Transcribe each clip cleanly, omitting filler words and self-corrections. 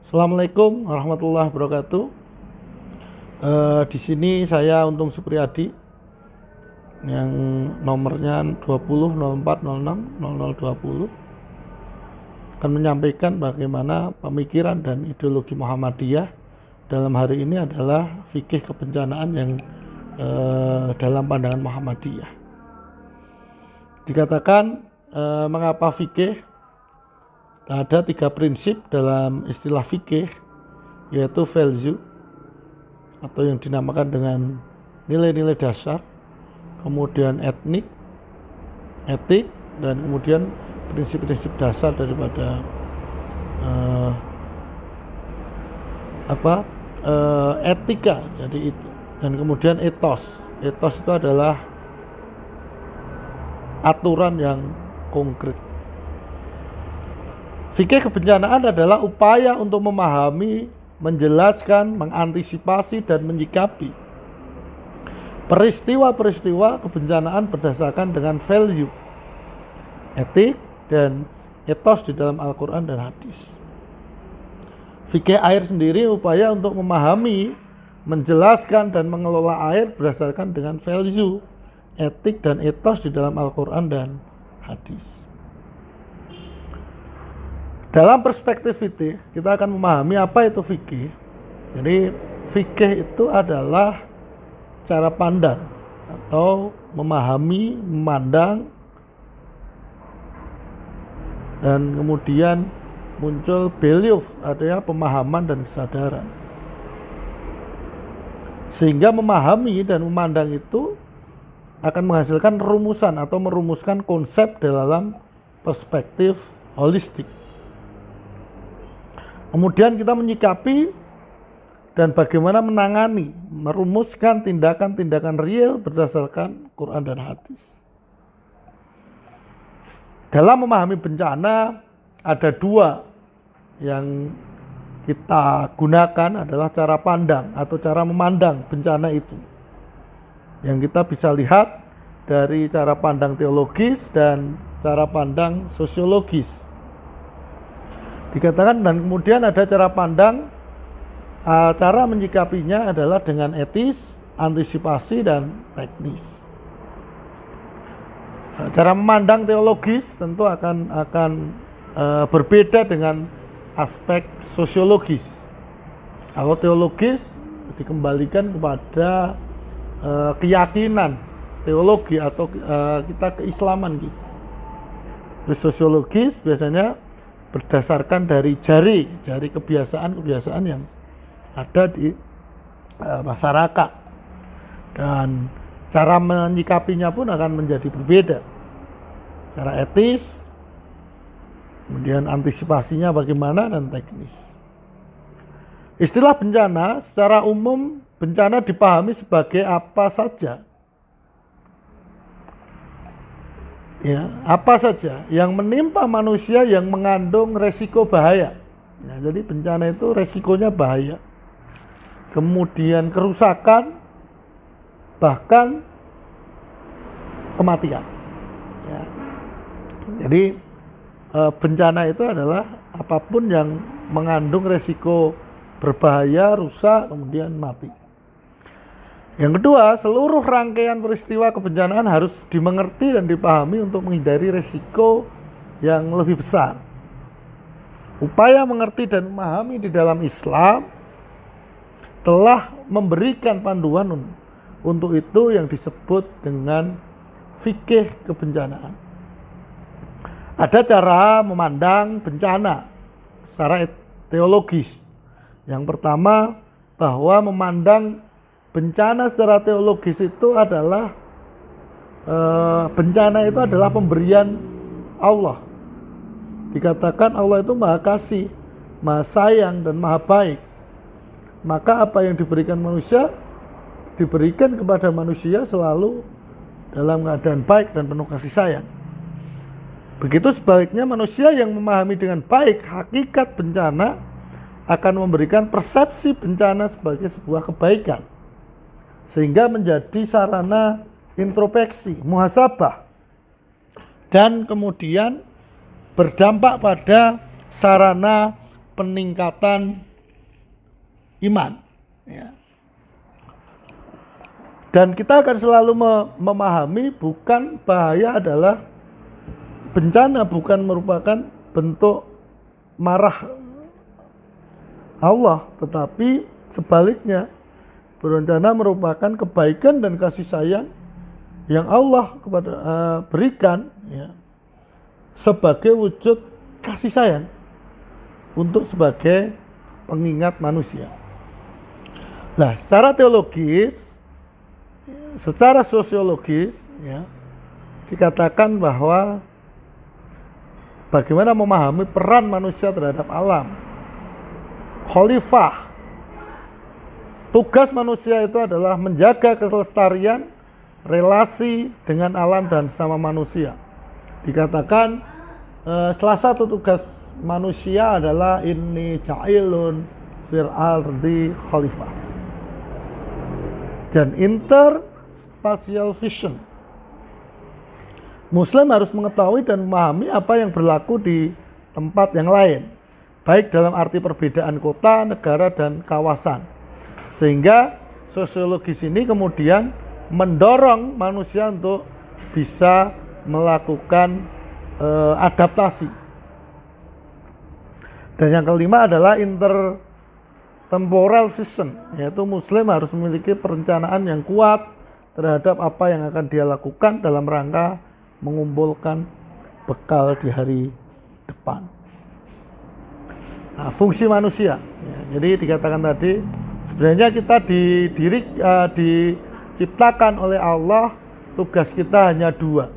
Assalamualaikum warahmatullahi wabarakatuh. Di sini saya Untung Supriyadi yang nomornya 2004060020 akan menyampaikan bagaimana pemikiran dan ideologi Muhammadiyah dalam hari ini adalah fikih kebencanaan yang dalam pandangan Muhammadiyah. Dikatakan mengapa fikih? Ada 3 prinsip dalam istilah fikih, yaitu value atau yang dinamakan dengan nilai-nilai dasar, kemudian etik, dan kemudian prinsip-prinsip dasar daripada etika. Jadi itu, dan kemudian etos. Etos itu adalah aturan yang konkret. Fikih kebencanaan adalah upaya untuk memahami, menjelaskan, mengantisipasi, dan menyikapi peristiwa-peristiwa kebencanaan berdasarkan dengan value, etik, dan etos di dalam Al-Quran dan hadis. Fikih air sendiri upaya untuk memahami, menjelaskan, dan mengelola air berdasarkan dengan value, etik, dan etos di dalam Al-Quran dan hadis. Dalam perspektif fikih, kita akan memahami apa itu fikih. Jadi fikih itu adalah cara pandang atau memahami, memandang, dan kemudian muncul belief, artinya pemahaman dan kesadaran. Sehingga memahami dan memandang itu akan menghasilkan rumusan atau merumuskan konsep dalam perspektif holistik. Kemudian kita menyikapi dan bagaimana menangani, merumuskan tindakan-tindakan real berdasarkan Quran dan hadis. Dalam memahami bencana ada 2 yang kita gunakan adalah cara pandang atau cara memandang bencana itu. Yang kita bisa lihat dari cara pandang teologis dan cara pandang sosiologis. Dikatakan, dan kemudian ada cara pandang, cara menyikapinya adalah dengan etis, antisipasi, dan teknis. Cara memandang teologis tentu akan berbeda dengan aspek sosiologis. Kalau teologis dikembalikan kepada keyakinan teologi atau kita keislaman gitu. Sosiologis biasanya berdasarkan dari jari kebiasaan-kebiasaan yang ada di masyarakat, dan cara menyikapinya pun akan menjadi berbeda. Cara etis, kemudian antisipasinya bagaimana, dan teknis. Istilah bencana secara umum, bencana dipahami sebagai apa saja. Ya, apa saja yang menimpa manusia yang mengandung resiko bahaya. Ya, jadi bencana itu resikonya bahaya. Kemudian kerusakan, bahkan kematian. Ya. Jadi bencana itu adalah apapun yang mengandung resiko berbahaya, rusak, kemudian mati. Yang kedua, seluruh rangkaian peristiwa kebencanaan harus dimengerti dan dipahami untuk menghindari risiko yang lebih besar. Upaya mengerti dan memahami di dalam Islam telah memberikan panduan untuk itu yang disebut dengan fikih kebencanaan. Ada cara memandang bencana secara teologis. Yang pertama, bahwa memandang bencana secara teologis itu adalah bencana itu adalah pemberian Allah. Dikatakan Allah itu maha kasih, maha sayang, dan maha baik. Maka apa yang diberikan manusia, diberikan kepada manusia selalu dalam keadaan baik dan penuh kasih sayang. Begitu sebaliknya, manusia yang memahami dengan baik hakikat bencana akan memberikan persepsi bencana sebagai sebuah kebaikan, sehingga menjadi sarana introspeksi, muhasabah, dan kemudian berdampak pada sarana peningkatan iman. Ya. Dan kita akan selalu memahami bukan bahaya adalah bencana, bukan merupakan bentuk marah Allah, tetapi sebaliknya berencana merupakan kebaikan dan kasih sayang yang Allah kepada berikan, ya, sebagai wujud kasih sayang untuk sebagai pengingat manusia. Nah, secara teologis, secara sosiologis, ya, dikatakan bahwa bagaimana memahami peran manusia terhadap alam. Khalifah, tugas manusia itu adalah menjaga kelestarian relasi dengan alam dan sama manusia. Dikatakan salah satu tugas manusia adalah inni ja'ilun fil ardi khalifah. Dan interspatial vision, Muslim harus mengetahui dan memahami apa yang berlaku di tempat yang lain, baik dalam arti perbedaan kota, negara, dan kawasan. Sehingga sosiologis ini kemudian mendorong manusia untuk bisa melakukan adaptasi. Dan yang kelima adalah intertemporal vision, yaitu Muslim harus memiliki perencanaan yang kuat terhadap apa yang akan dia lakukan dalam rangka mengumpulkan bekal di hari depan. Nah, fungsi manusia, ya, jadi dikatakan tadi sebenarnya kita diciptakan oleh Allah, tugas kita hanya dua.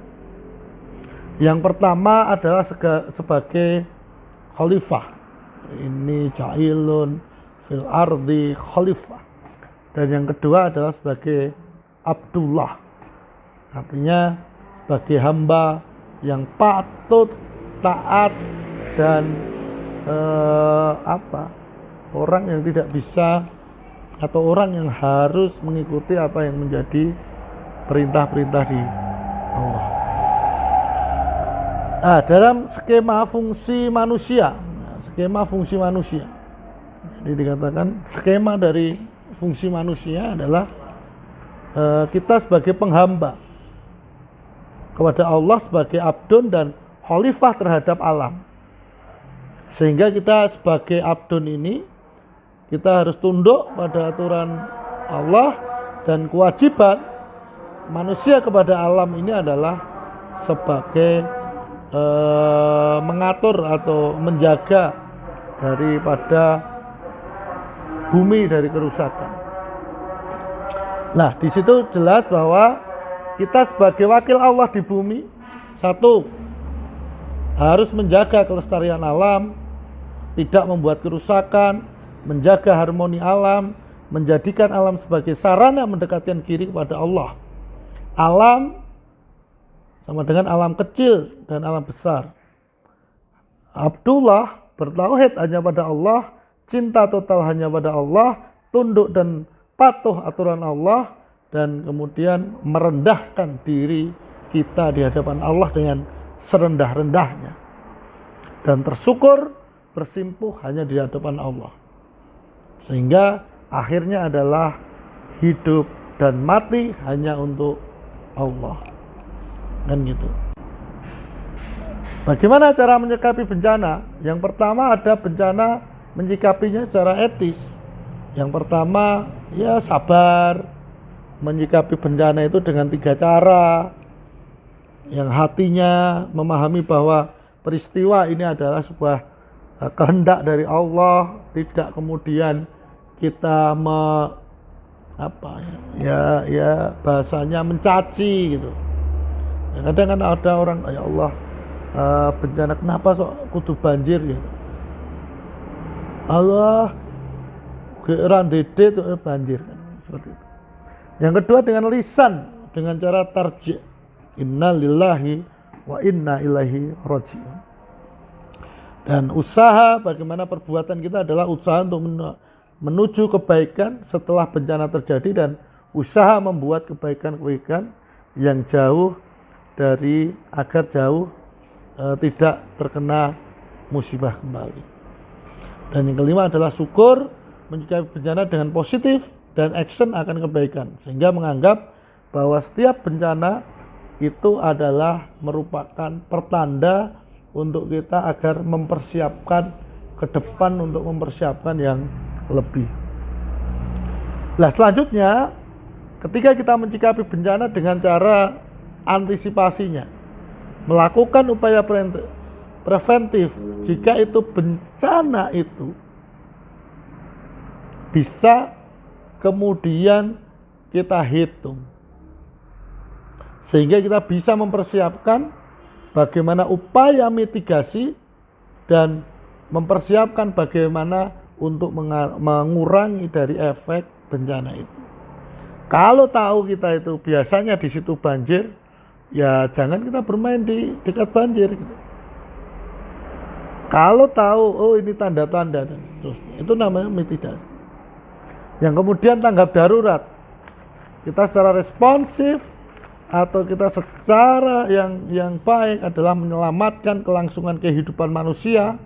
Yang pertama adalah sebagai khalifah, ini ja'ilun fil ardi khalifah. Dan yang kedua adalah sebagai Abdullah, artinya sebagai hamba yang patut, taat, dan orang yang tidak bisa atau orang yang harus mengikuti apa yang menjadi perintah-perintah di Allah. Dalam skema fungsi manusia, jadi dikatakan skema dari fungsi manusia adalah kita sebagai penghamba kepada Allah, sebagai abdun dan khalifah terhadap alam. Sehingga kita sebagai abdun ini, kita harus tunduk pada aturan Allah, dan kewajiban manusia kepada alam ini adalah sebagai mengatur atau menjaga daripada bumi dari kerusakan. Nah, di situ jelas bahwa kita sebagai wakil Allah di bumi, satu, harus menjaga kelestarian alam, tidak membuat kerusakan, menjaga harmoni alam, menjadikan alam sebagai sarana mendekatkan diri kepada Allah. Alam sama dengan alam kecil dan alam besar. Abdullah bertauhid hanya pada Allah, cinta total hanya pada Allah, tunduk dan patuh aturan Allah, dan kemudian merendahkan diri kita di hadapan Allah dengan serendah-rendahnya, dan tersyukur bersimpuh hanya di hadapan Allah, sehingga akhirnya adalah hidup dan mati hanya untuk Allah, kan gitu. Bagaimana cara menyikapi bencana? Yang pertama, ada bencana menyikapinya secara etis. Yang pertama, ya sabar. Menyikapi bencana itu dengan 3 cara. Yang hatinya memahami bahwa peristiwa ini adalah sebuah kehendak dari Allah, tidak kemudian kita bahasanya mencaci gitu. Kadang kan ada orang, ya Allah, bencana kenapa sok kudu banjir gitu. Allah geran dede itu banjir kan, seperti itu. Yang kedua dengan lisan, dengan cara tarji', inna lillahi wa inna ilaihi raji'un. Dan usaha, bagaimana perbuatan kita adalah usaha untuk menuju kebaikan setelah bencana terjadi, dan usaha membuat kebaikan-kebaikan yang jauh dari, agar jauh tidak terkena musibah kembali. Dan yang kelima adalah syukur, menyikapi bencana dengan positif dan action akan kebaikan, sehingga menganggap bahwa setiap bencana itu adalah merupakan pertanda untuk kita agar mempersiapkan ke depan, untuk mempersiapkan yang lebih. Nah, selanjutnya ketika kita menyikapi bencana dengan cara antisipasinya, melakukan upaya preventif jika itu bencana itu bisa kemudian kita hitung, sehingga kita bisa mempersiapkan bagaimana upaya mitigasi dan mempersiapkan bagaimana untuk mengurangi dari efek bencana itu. Kalau tahu kita itu biasanya di situ banjir, ya jangan kita bermain di dekat banjir gitu. Kalau tahu, oh ini tanda-tanda dan seterusnya, itu namanya mitigasi. Yang kemudian tanggap darurat, kita secara responsif atau kita secara yang baik adalah menyelamatkan kelangsungan kehidupan manusia,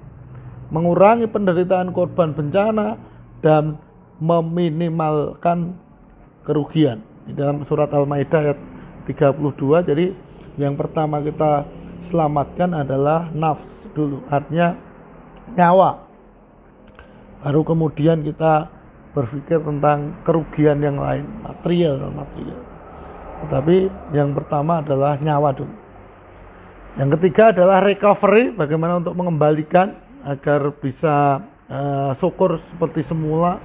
mengurangi penderitaan korban bencana, dan meminimalkan kerugian. Di dalam surat Al-Maidah ayat 32, jadi yang pertama kita selamatkan adalah nafs dulu, artinya nyawa. Baru kemudian kita berpikir tentang kerugian yang lain, material. Tetapi yang pertama adalah nyawa dulu. Yang ketiga adalah recovery, bagaimana untuk mengembalikan agar bisa syukur seperti semula.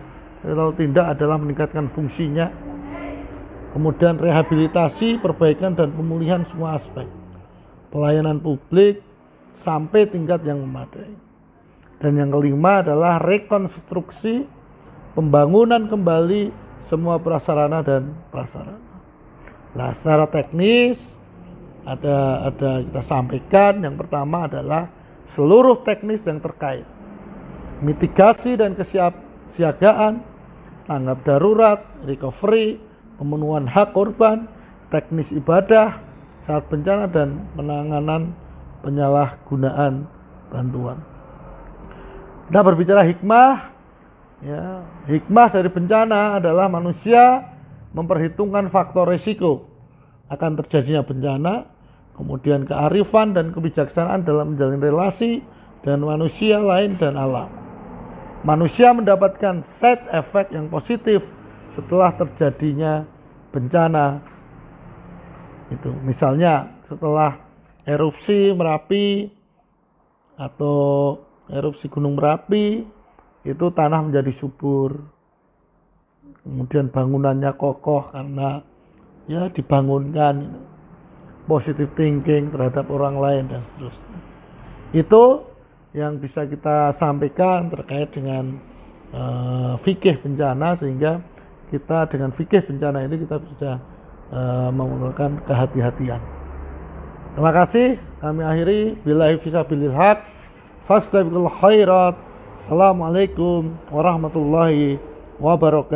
Kalau tidak adalah meningkatkan fungsinya. Kemudian rehabilitasi, perbaikan dan pemulihan semua aspek pelayanan publik sampai tingkat yang memadai. Dan yang kelima adalah rekonstruksi, pembangunan kembali semua prasarana dan prasarana. Nah, secara teknis ada kita sampaikan. Yang pertama adalah seluruh teknis yang terkait mitigasi dan kesiapsiagaan, tanggap darurat, recovery, pemenuhan hak korban, teknis ibadah saat bencana, dan penanganan penyalahgunaan bantuan. Kita berbicara hikmah, ya, hikmah dari bencana adalah manusia memperhitungkan faktor risiko akan terjadinya bencana, kemudian kearifan dan kebijaksanaan dalam menjalin relasi dengan manusia lain dan alam. Manusia mendapatkan side effect yang positif setelah terjadinya bencana. Itu misalnya setelah erupsi Merapi atau erupsi Gunung Merapi, itu tanah menjadi subur, kemudian bangunannya kokoh karena ya dibangunkan, positive thinking terhadap orang lain dan seterusnya. Itu yang bisa kita sampaikan terkait dengan fikih bencana, sehingga kita dengan fikih bencana ini kita bisa menggunakan kehati-hatian. Terima kasih, kami akhiri. Billahi fisabilil haq, fastabiqul khairat. Assalamualaikum warahmatullahi wabarakatuh.